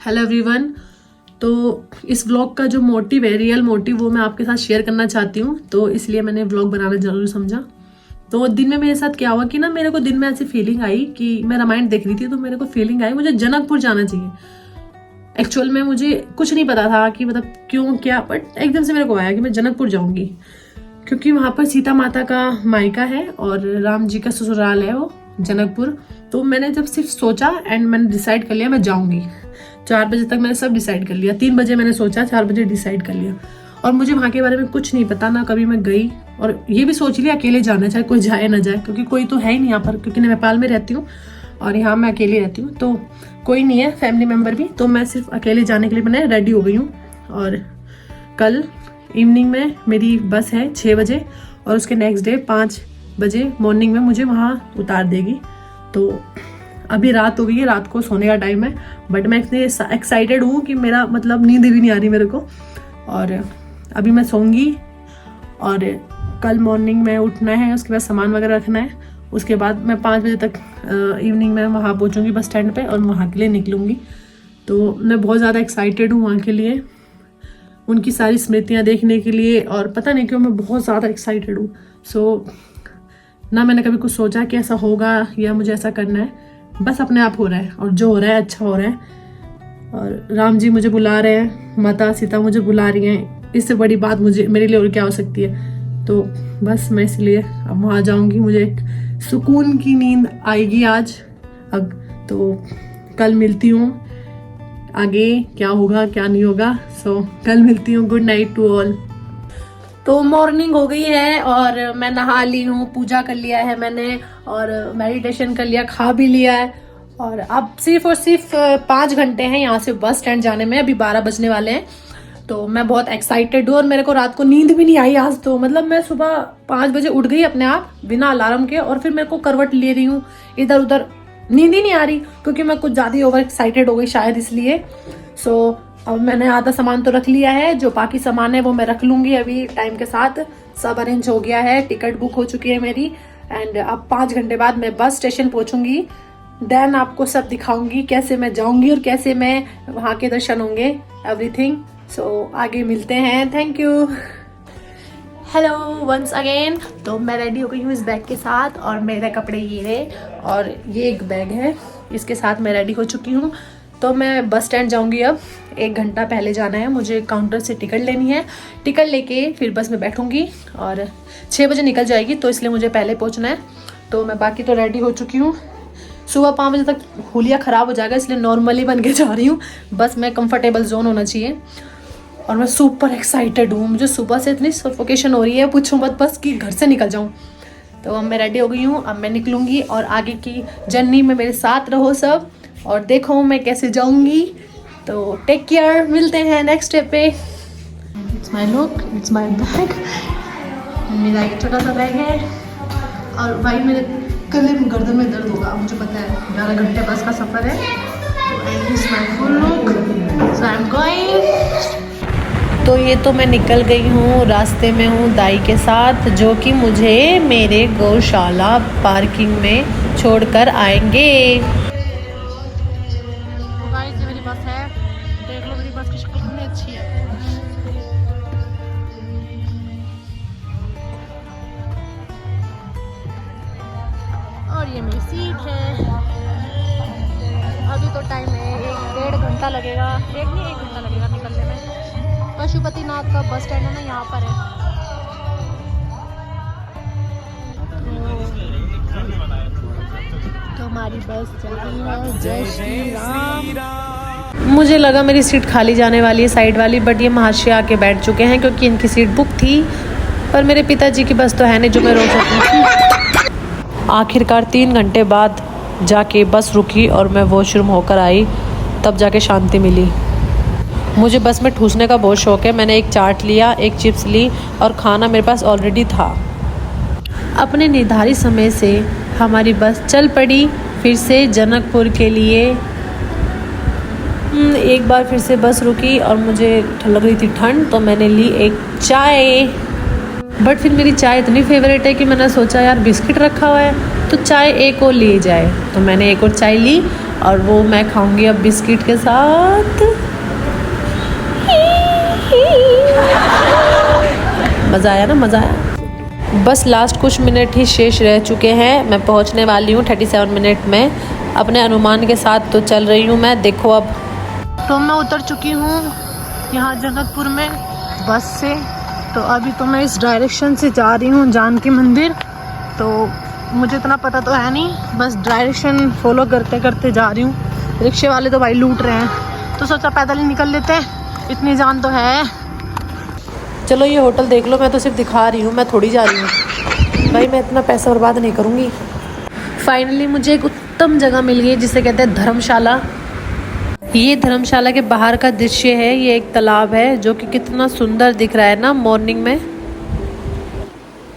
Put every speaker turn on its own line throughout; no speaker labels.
Hello everyone. तो इस vlog का जो मोटिव है, रियल मोटिव, वो मैं आपके साथ शेयर करना चाहती हूँ। तो इसलिए मैंने व्लॉग बनाना जरूर समझा। तो दिन में मेरे साथ क्या हुआ कि ना, मेरे को दिन में ऐसी फीलिंग आई कि मैं रामायण देख रही थी, तो मेरे को फीलिंग आई मुझे जनकपुर जाना चाहिए। एक्चुअल में मुझे कुछ नहीं पता था कि मतलब क्यों क्या, बट एकदम से मेरे को आया कि मैं जनकपुर जाऊंगी, क्योंकि वहाँ पर सीता माता का मायका है और राम जी का ससुराल है वो जनकपुर। तो मैंने जब सिर्फ सोचा एंड मैंने डिसाइड कर लिया मैं जाऊंगी। 4 बजे तक मैंने सब डिसाइड कर लिया। 3 बजे मैंने सोचा, 4 बजे डिसाइड कर लिया। और मुझे वहाँ के बारे में कुछ नहीं पता, ना कभी मैं गई, और ये भी सोच लिया अकेले जाना, चाहे कोई जाए ना जाए, क्योंकि कोई तो है ही नहीं यहाँ पर, क्योंकि मैं नेपाल में रहती हूँ और यहाँ मैं अकेली रहती हूँ, तो कोई नहीं है फैमिली मेम्बर भी। तो मैं सिर्फ अकेले जाने के लिए मैंने रेडी हो गई हूँ। और कल इवनिंग में मेरी बस है 6 बजे और उसके नेक्स्ट डे 5 बजे मॉर्निंग में मुझे वहाँ उतार देगी। तो अभी रात हो गई है, रात को सोने का टाइम है, बट मैं इतनी एक्साइटेड हूँ कि मेरा मतलब नींद भी नहीं आ रही मेरे को। और अभी मैं सोऊंगी और कल मॉर्निंग में उठना है, उसके बाद सामान वगैरह रखना है। उसके बाद मैं 5 बजे तक इवनिंग में वहाँ पहुँचूँगी बस स्टैंड पे और वहाँ के लिए निकलूँगी। तो मैं बहुत ज़्यादा एक्साइटेड हूँ वहाँ के लिए, उनकी सारी स्मृतियाँ देखने के लिए, और पता नहीं क्यों मैं बहुत ज़्यादा एक्साइटेड हूँ। सो ना मैंने कभी कुछ सोचा कि ऐसा होगा या मुझे ऐसा करना है, बस अपने आप हो रहा है, और जो हो रहा है अच्छा हो रहा है। और राम जी मुझे बुला रहे हैं, माता सीता मुझे बुला रही हैं, इससे बड़ी बात मुझे मेरे लिए और क्या हो सकती है। तो बस मैं इसलिए अब वहाँ जाऊँगी, मुझे एक सुकून की नींद आएगी आज। अब तो कल मिलती हूँ, आगे क्या होगा क्या नहीं होगा। सो कल मिलती हूँ। Good night to all. तो मॉर्निंग हो गई है और मैं नहा ली हूँ, पूजा कर लिया है मैंने, और मेडिटेशन कर लिया, खा भी लिया है। और अब सिर्फ और सिर्फ 5 घंटे हैं यहाँ से बस स्टैंड जाने में, अभी 12 बजने वाले हैं। तो मैं बहुत एक्साइटेड हूँ और मेरे को रात को नींद भी नहीं आई आज। तो मतलब मैं सुबह 5 बजे उठ गई अपने आप बिना अलार्म के, और फिर मेरे को करवट ले रही हूँ इधर उधर, नींद ही नहीं आ रही, क्योंकि मैं कुछ ज़्यादा ही ओवर एक्साइटेड हो गई शायद इसलिए। सो अब मैंने आधा सामान तो रख लिया है, जो बाकी सामान है वो मैं रख लूंगी अभी टाइम के साथ। सब अरेंज हो गया है, टिकट बुक हो चुकी है मेरी, एंड अब 5 घंटे बाद मैं बस स्टेशन पहुंचूंगी। देन आपको सब दिखाऊंगी कैसे मैं जाऊंगी और कैसे मैं वहाँ के दर्शन होंगे, एवरीथिंग। सो आगे मिलते हैं। Thank you. Hello once again. तो मैं रेडी हो गई हूँ इस बैग के साथ, और मेरे कपड़े ये रहे, और ये एक बैग है, इसके साथ मैं रेडी हो चुकी हूँ। तो मैं बस स्टैंड जाऊंगी। अब 1 घंटा पहले जाना है मुझे, काउंटर से टिकट लेनी है, टिकट लेके फिर बस में बैठूंगी, और 6 बजे निकल जाएगी, तो इसलिए मुझे पहले पहुंचना है। तो मैं बाकी तो रेडी हो चुकी हूँ। सुबह 5 बजे तक हुलिया ख़राब हो जाएगा, इसलिए नॉर्मली बन के जा रही हूँ। बस में कंफर्टेबल जोन होना चाहिए, और मैं सुपर एक्साइटेड हूँ। मुझे सुबह से इतनी सफोकेशन हो रही है, पूछो मत, बस कि घर से निकल जाऊँ। तो अब मैं रेडी हो गई हूँ, अब मैं निकलूँगी, और आगे की जर्नी में मेरे साथ रहो सब, और देखो मैं कैसे जाऊंगी। तो टेक केयर, मिलते हैं नेक्स्ट स्टेप पे। It's my look, it's my bag, मेरा एक छोटा सा बैग है, और भाई मेरे गले में गर्दन में दर्द होगा, मुझे पता है, 11 घंटे बस का सफ़र है। तो this my full look, so I am going. तो ये तो मैं निकल गई हूँ, रास्ते में हूँ दाई के साथ, जो कि मुझे मेरे गौशाला पार्किंग में छोड़कर आएंगे। बस है, देख लो मेरी बस की शक्ल कितनी अच्छी है। और ये मेरी सीट है। अभी तो टाइम है, 1-1.5 घंटा लगेगा, 1 घंटा लगेगा निकलने में। पशुपतिनाथ का बस स्टैंड है ना, यहाँ पर है। तो हमारी बस चल रही है। जय श्री राम। मुझे लगा मेरी सीट खाली जाने वाली है साइड वाली, बट ये महाशय आके बैठ चुके हैं, क्योंकि इनकी सीट बुक थी। पर मेरे पिताजी की बस तो है नहीं जो मैं रोक सकूँ। आखिरकार 3 घंटे बाद जाके बस रुकी और मैं वॉशरूम होकर आई, तब जाके शांति मिली। मुझे बस में ठूसने का बहुत शौक है। मैंने एक चाट लिया, एक चिप्स ली, और खाना मेरे पास ऑलरेडी था। अपने निर्धारित समय से हमारी बस चल पड़ी फिर से जनकपुर के लिए। एक बार फिर से बस रुकी और मुझे लग रही थी ठंड, तो मैंने ली एक चाय। बट फिर मेरी चाय इतनी फेवरेट है कि मैंने सोचा यार बिस्किट रखा हुआ है तो चाय एक और ली जाए, तो मैंने एक और चाय ली और वो मैं खाऊंगी अब बिस्किट के साथ। मज़ा आया ना, मज़ा आया। बस लास्ट कुछ मिनट ही शेष रह चुके हैं, मैं पहुंचने वाली हूँ 37 मिनट में। अपने अनुमान के साथ तो चल रही हूँ मैं। देखो अब तो मैं उतर चुकी हूँ यहाँ जनकपुर में बस से। तो अभी तो मैं इस डायरेक्शन से जा रही हूँ जानकी मंदिर। तो मुझे इतना पता तो है नहीं, बस डायरेक्शन फॉलो करते करते जा रही हूँ। रिक्शे वाले तो भाई लूट रहे हैं, तो सोचा पैदल ही निकल लेते हैं, इतनी जान तो है। चलो ये होटल देख लो, मैं तो सिर्फ दिखा रही हूँ, मैं थोड़ी जा रही हूँ भाई, मैं इतना पैसा बर्बाद नहीं करूँगी। फाइनली मुझे एक उत्तम जगह मिल गई जिसे कहते हैं धर्मशाला। ये धर्मशाला के बाहर का दृश्य है। ये एक तालाब है जो कि कितना सुंदर दिख रहा है ना मॉर्निंग में।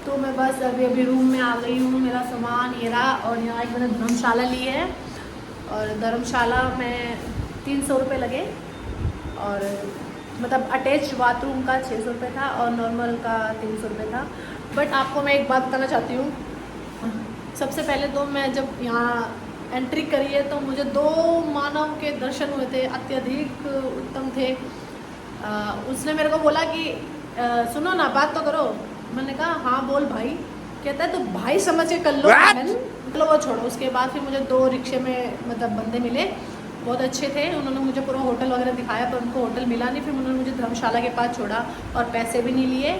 तो मैं बस अभी रूम में आ गई हूँ, मेरा सामान ये रहा, और यहाँ एक मैंने धर्मशाला ली है। और धर्मशाला में 300 रुपये लगे, और मतलब अटैच बाथरूम का 600 रुपये था और नॉर्मल का 300 रुपये था। बट आपको मैं एक बात बताना चाहती हूँ। सबसे पहले तो मैं जब यहाँ एंट्री करी है तो मुझे 2 मानव के दर्शन हुए थे, अत्यधिक उत्तम थे। उसने मेरे को बोला कि सुनो ना, बात तो करो। मैंने कहा हाँ बोल भाई। कहता है तो भाई समझ के कर लो बहन। चलो वो छोड़ो। उसके बाद फिर मुझे 2 रिक्शे में मतलब बंदे मिले, बहुत अच्छे थे। उन्होंने मुझे पूरा होटल वगैरह दिखाया, पर उनको होटल मिला नहीं। फिर उन्होंने मुझे धर्मशाला के पास छोड़ा और पैसे भी नहीं लिए,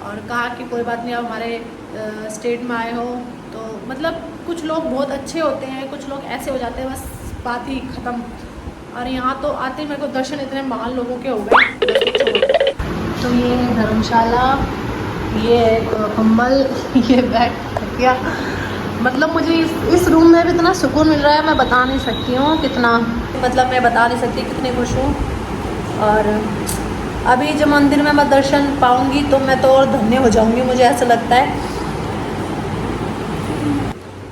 और कहा कि कोई बात नहीं, आप हमारे स्टेट में आए हो। तो मतलब कुछ लोग बहुत अच्छे होते हैं, कुछ लोग ऐसे हो जाते हैं, बस बात ही ख़त्म। और यहाँ तो आते मेरे को दर्शन इतने महान लोगों के हो गए। तो ये है धर्मशाला, ये है कंबल, ये बैग तकिया। मतलब मुझे इस रूम में भी इतना सुकून मिल रहा है, मैं बता नहीं सकती हूँ कितना, मतलब मैं बता नहीं सकती कितनी खुश हूँ। और अभी जब मंदिर में मैं दर्शन पाऊँगी तो मैं तो और धन्य हो जाऊँगी, मुझे ऐसा लगता है।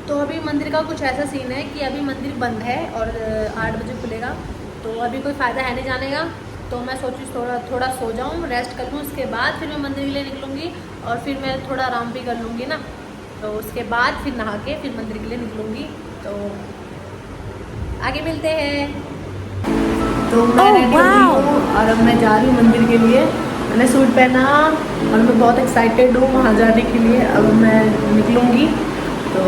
तो अभी मंदिर का कुछ ऐसा सीन है कि अभी मंदिर बंद है और 8 बजे खुलेगा, तो अभी कोई फ़ायदा है नहीं जाने का। तो मैं सोची थोड़ा सो जाऊँ, रेस्ट कर लूँ, उसके बाद फिर मैं मंदिर के लिए निकलूँगी। और फिर मैं थोड़ा आराम भी कर लूँगी ना, तो उसके बाद फिर नहा के फिर मंदिर के लिए निकलूँगी। तो आगे मिलते हैं। तो मैं रेडी हो गई हूँ और अब मैं जा रही हूँ मंदिर के लिए। मैंने सूट पहना और मैं बहुत एक्साइटेड हूँ वहाँ जाने के लिए। अब मैं निकलूँगी, तो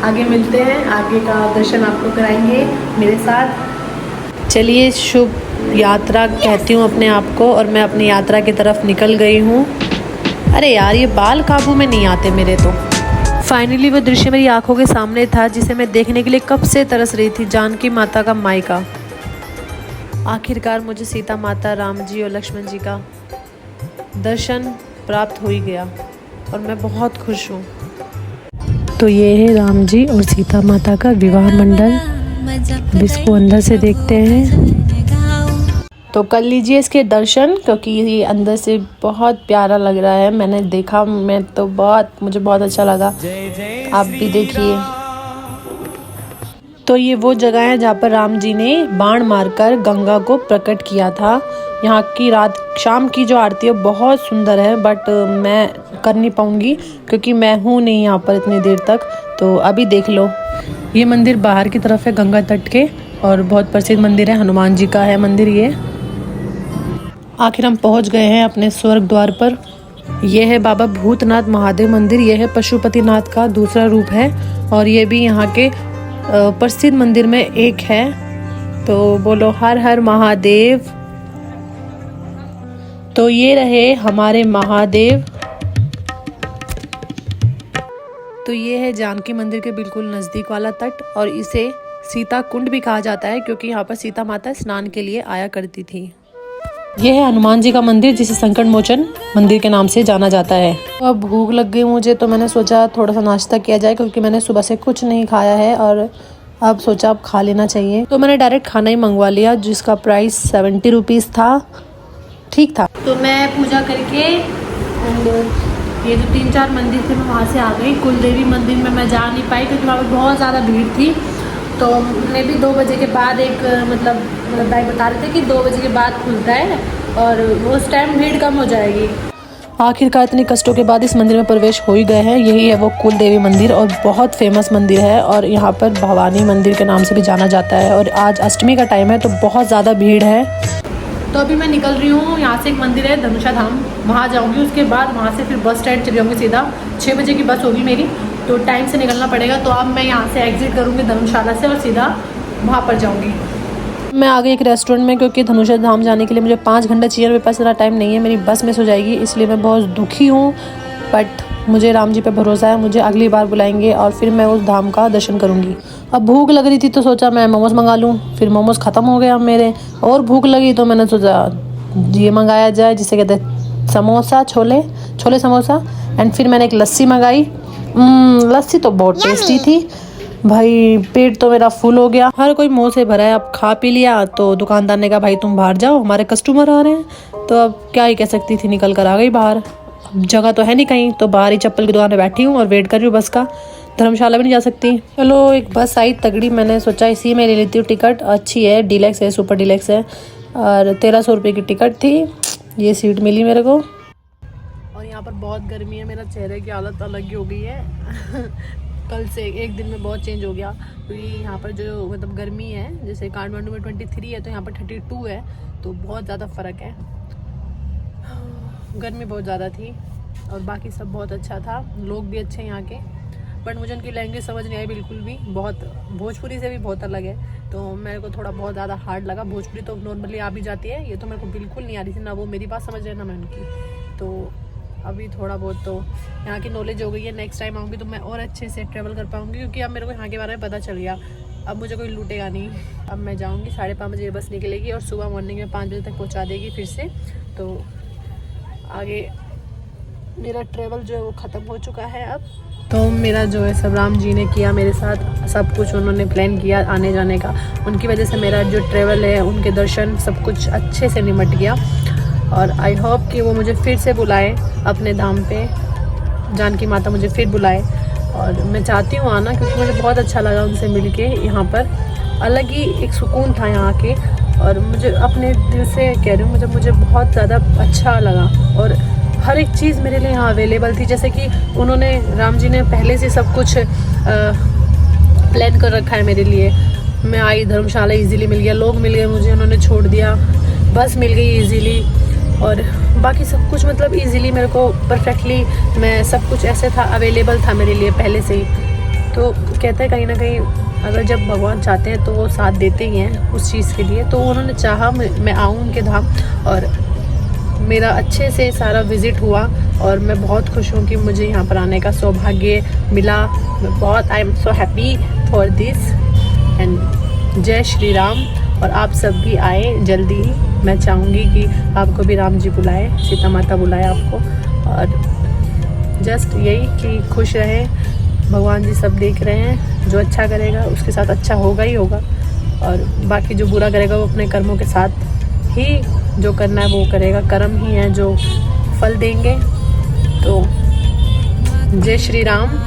आगे मिलते हैं, आगे का दर्शन आपको कराएंगे मेरे साथ। चलिए शुभ यात्रा कहती हूँ अपने आप को, और मैं अपनी यात्रा की तरफ निकल गई हूँ। अरे यार ये बाल काबू में नहीं आते मेरे तो। फाइनली वो दृश्य मेरी आंखों के सामने था जिसे मैं देखने के लिए कब से तरस रही थी, जानकी माता का मायका। आखिरकार मुझे सीता माता, राम जी और लक्ष्मण जी का दर्शन प्राप्त हो ही गया और मैं बहुत खुश हूँ। तो ये है राम जी और सीता माता का विवाह मंडल। अब इसको अंदर से देखते हैं। तो कर लीजिए इसके दर्शन, क्योंकि ये अंदर से बहुत प्यारा लग रहा है। मैंने देखा, मैं तो मुझे बहुत अच्छा लगा, आप भी देखिए। तो ये वो जगह है जहाँ पर राम जी ने बाण मारकर गंगा को प्रकट किया था। यहाँ की शाम की जो आरती है बहुत सुंदर है, बट मैं कर नहीं पाऊँगी क्योंकि मैं हूँ नहीं यहाँ पर इतनी देर तक। तो अभी देख लो, ये मंदिर बाहर की तरफ है गंगा तट के, और बहुत प्रसिद्ध मंदिर है, हनुमान जी का है मंदिर ये। आखिर हम पहुँच गए हैं अपने स्वर्ग द्वार पर। यह है बाबा भूतनाथ महादेव मंदिर। यह है पशुपतिनाथ का दूसरा रूप है, और ये भी यहाँ के प्रसिद्ध मंदिर में एक है। तो बोलो हर हर महादेव। तो ये रहे हमारे महादेव। तो ये है जानकी मंदिर के बिल्कुल नज़दीक वाला तट, और इसे सीता कुंड भी कहा जाता है क्योंकि यहाँ पर सीता माता स्नान के लिए आया करती थी। यह है हनुमान जी का मंदिर जिसे संकट मोचन मंदिर के नाम से जाना जाता है। तो अब भूख लग गई मुझे, तो मैंने सोचा थोड़ा सा नाश्ता किया जाए क्योंकि मैंने सुबह से कुछ नहीं खाया है, और अब सोचा अब खा लेना चाहिए। तो मैंने डायरेक्ट खाना ही मंगवा लिया जिसका प्राइस 70 रुपीज़ था, ठीक था। तो मैं पूजा करके ये जो 3-4 मंदिर थे मैं वहाँ से आ गई। कुलदेवी मंदिर में मैं जा नहीं पाई क्योंकि वहाँ पर बहुत ज़्यादा भीड़ थी। तो मैं भी 2 बजे के बाद मतलब भाई बता रहे थे कि 2 बजे के बाद खुलता है और उस टाइम भीड़ कम हो जाएगी। आखिरकार इतनी कष्टों के बाद इस मंदिर में प्रवेश हो ही गए हैं। यही है वो कुल देवी मंदिर और बहुत फेमस मंदिर है और यहाँ पर भवानी मंदिर के नाम से भी जाना जाता है। और आज अष्टमी का टाइम है तो बहुत ज़्यादा भीड़ है। तो अभी मैं निकल रही हूँ, यहाँ से एक मंदिर है धनुषा धाम, वहाँ जाऊँगी। उसके बाद वहाँ से फिर बस स्टैंड चली जाऊँगी सीधा। 6 बजे की बस होगी मेरी, तो टाइम से निकलना पड़ेगा। तो अब मैं यहाँ से एग्जिट करूँगी धर्मशाला से और सीधा वहाँ पर जाऊँगी। मैं आ गई एक रेस्टोरेंट में, क्योंकि धनुषा धाम जाने के लिए मुझे 5 घंटा चाहिए। मेरे पास इतना टाइम नहीं है, मेरी बस मिस हो जाएगी, इसलिए मैं बहुत दुखी हूँ। बट मुझे राम जी पे भरोसा है, मुझे अगली बार बुलाएंगे और फिर मैं उस धाम का दर्शन करूँगी। अब भूख लग रही थी तो सोचा मैं मोमोज़ मंगा लूँ, फिर मोमोज़ ख़त्म हो गया मेरे, और भूख लगी तो मैंने सोचा ये मंगाया जाए जिसे कहते हैं समोसा, छोले समोसा। एंड फिर मैंने एक लस्सी मंगाई। लस्सी तो बहुत टेस्टी थी भाई, पेट तो मेरा फुल हो गया। हर कोई मुंह से भरा है, अब खा पी लिया तो दुकानदार ने कहा भाई तुम बाहर जाओ, हमारे कस्टमर आ रहे हैं। तो अब क्या ही कह सकती थी, निकल कर आ गई बाहर। जगह तो है नहीं कहीं, तो बाहर ही चप्पल की दुकान पे बैठी हूँ और वेट कर रही हूँ बस का। धर्मशाला भी नहीं जा सकती। चलो एक बस आई तगड़ी, मैंने सोचा इसी में ले लेती हूँ टिकट। अच्छी है, डीलक्स है, सुपर डीलक्स है और 1300 रुपये की टिकट थी। ये सीट मिली मेरे को। और यहाँ पर बहुत गर्मी है, मेरा चेहरे की हालत अलग ही हो गई है कल से एक दिन में बहुत चेंज हो गया। क्योंकि यहाँ पर जो मतलब गर्मी है, जैसे काठमांडू में 23 है तो यहाँ पर 32 है, तो बहुत ज़्यादा फ़र्क है। गर्मी बहुत ज़्यादा थी और बाकी सब बहुत अच्छा था, लोग भी अच्छे यहाँ के। बट मुझे उनकी लैंग्वेज समझ नहीं आई बिल्कुल भी, बहुत भोजपुरी से भी बहुत अलग है, तो मेरे को थोड़ा बहुत ज़्यादा हार्ड लगा। भोजपुरी तो नॉर्मली आ भी जाती है, ये तो मेरे को बिल्कुल नहीं आ रही थी, ना वो मेरी बात समझ रहे ना मैं उनकी। तो अभी थोड़ा बहुत तो यहाँ की नॉलेज हो गई है। नेक्स्ट टाइम आऊँगी तो मैं और अच्छे से ट्रैवल कर पाऊँगी, क्योंकि अब मेरे को यहाँ के बारे में पता चल गया। अब मुझे कोई लूटेगा नहीं। अब मैं जाऊँगी, 5:30 बजे बस निकलेगी और सुबह मॉर्निंग में 5 बजे तक पहुँचा देगी फिर से। तो आगे मेरा ट्रैवल जो है वो ख़त्म हो चुका है अब। तो मेरा जो है सब राम जी ने किया मेरे साथ, सब कुछ उन्होंने प्लान किया आने जाने का। उनकी वजह से मेरा जो ट्रैवल है, उनके दर्शन सब कुछ अच्छे से निमट गया। और आई होप कि वो मुझे फिर से बुलाए अपने धाम पे, जानकी माता मुझे फिर बुलाए। और मैं चाहती हूँ आना, क्योंकि मुझे बहुत अच्छा लगा उनसे मिल के। यहाँ पर अलग ही एक सुकून था यहाँ के, और मुझे अपने दिल से कह रही हूँ, मुझे बहुत ज़्यादा अच्छा लगा। और हर एक चीज़ मेरे लिए यहाँ अवेलेबल थी, जैसे कि उन्होंने राम जी ने पहले से सब कुछ प्लान कर रखा है मेरे लिए। मैं आई, धर्मशाला इजीली मिल गया, लोग मिल गए मुझे, उन्होंने छोड़ दिया, बस मिल गई इजीली, और बाकी सब कुछ मतलब इजीली मेरे को परफेक्टली, मैं सब कुछ ऐसे था, अवेलेबल था मेरे लिए पहले से ही। तो कहते हैं कहीं ना कहीं अगर जब भगवान चाहते हैं तो वो साथ देते ही हैं उस चीज़ के लिए। तो उन्होंने चाहा मैं आऊँ उनके धाम, और मेरा अच्छे से सारा विज़िट हुआ। और मैं बहुत खुश हूँ कि मुझे यहाँ पर आने का सौभाग्य मिला। मैं बहुत I am so happy for this. And जय श्री राम। और आप सब भी आए जल्दी ही, मैं चाहूँगी कि आपको भी राम जी बुलाए, सीता माता बुलाए आपको। और जस्ट यही कि खुश रहें, भगवान जी सब देख रहे हैं, जो अच्छा करेगा उसके साथ अच्छा होगा ही होगा, और बाकी जो बुरा करेगा वो अपने कर्मों के साथ ही जो करना है वो करेगा। कर्म ही है जो फल देंगे। तो जय श्री राम।